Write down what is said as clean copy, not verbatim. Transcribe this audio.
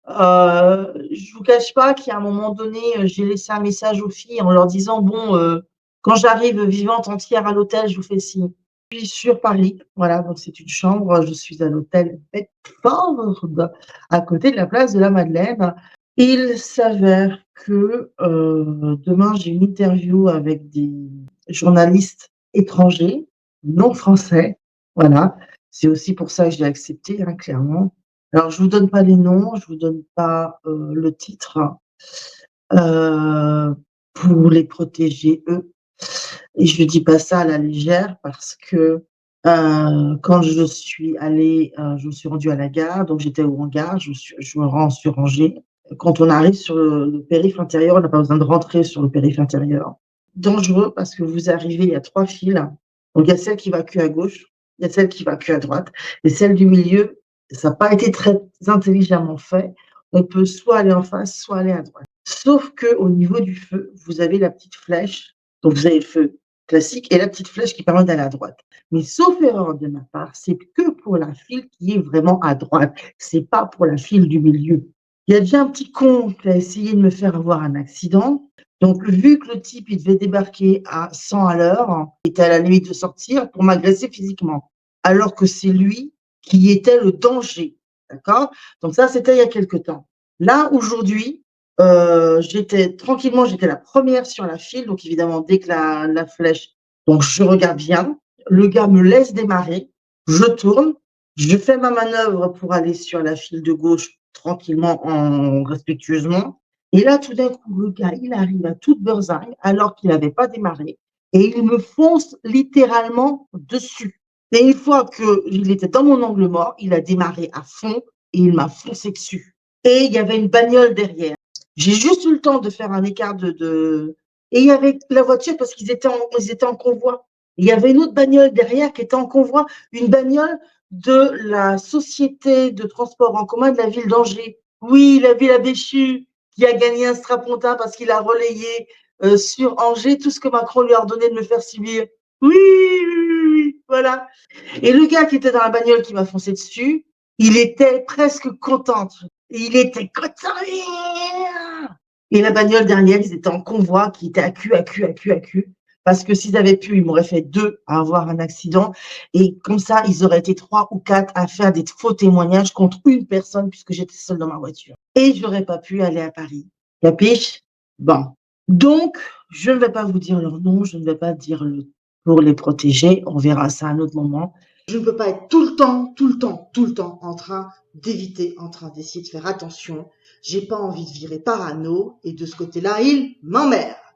Je vous cache pas qu'à un moment donné, j'ai laissé un message aux filles en leur disant: «Bon, quand j'arrive vivante entière à l'hôtel, je vous fais signe». Je suis sur Paris, voilà, donc c'est une chambre, je suis à l'hôtel Bedford, à côté de la place de la Madeleine. Il s'avère que, demain, j'ai une interview avec des journalistes étrangers, non français, voilà. C'est aussi pour ça que j'ai accepté, hein, clairement. Alors je vous donne pas les noms, je vous donne pas, le titre, pour les protéger eux et je dis pas ça à la légère parce que, quand je me suis rendue à la gare, donc j'étais au hangar, je me rends sur Angers. Quand on arrive sur le périph' intérieur, on n'a pas besoin de rentrer sur le périph' intérieur. Dangereux parce que vous arrivez, il y a 3 files, donc il y a celle qui va que à gauche, il y a celle qui va que à droite et celle du milieu, ça a pas été très intelligemment fait. On peut soit aller en face, soit aller à droite. Sauf qu'au niveau du feu, vous avez la petite flèche, donc vous avez le feu classique et la petite flèche qui permet d'aller à droite. Mais sauf erreur de ma part, c'est que pour la file qui est vraiment à droite, c'est pas pour la file du milieu. Il y a déjà un petit con qui a essayé de me faire avoir un accident. Donc vu que le type, il devait débarquer à 100 à l'heure, il était à la limite de sortir pour m'agresser physiquement, alors que c'est lui qui était le danger, d'accord? Donc ça, c'était il y a quelque temps. Là, aujourd'hui, j'étais la première sur la file, donc évidemment, dès que la flèche, donc je regarde bien, le gars me laisse démarrer, je tourne, je fais ma manœuvre pour aller sur la file de gauche tranquillement, respectueusement. Et là, tout d'un coup, le gars, il arrive à toute beurzingue alors qu'il n'avait pas démarré et il me fonce littéralement dessus. Et une fois qu'il était dans mon angle mort, il a démarré à fond et il m'a foncé dessus. Et il y avait une bagnole derrière. J'ai juste eu le temps de faire un écart et il y avait la voiture parce ils étaient en convoi. Il y avait une autre bagnole derrière qui était en convoi, une bagnole de la société de transport en commun de la ville d'Angers. Oui, la ville à Béchu, qui a gagné un strapontin parce qu'il a relayé sur Angers tout ce que Macron lui a ordonné de me faire subir. Oui, oui, oui, oui, voilà. Et le gars qui était dans la bagnole qui m'a foncé dessus, il était presque content. Il était content. Et la bagnole derrière, ils étaient en convoi, qui était à cul, à cul, à cul, à cul. Parce que s'ils avaient pu, ils m'auraient fait 2 à avoir un accident. Et comme ça, ils auraient été 3 ou 4 à faire des faux témoignages contre une personne puisque j'étais seule dans ma voiture. Et j'aurais pas pu aller à Paris. Capiche? Bon. Donc, je ne vais pas vous dire leur nom, je ne vais pas dire pour les protéger. On verra ça à un autre moment. Je ne peux pas être tout le temps, tout le temps, tout le temps en train d'éviter, en train d'essayer de faire attention. J'ai pas envie de virer parano et de ce côté-là, il m'emmerde.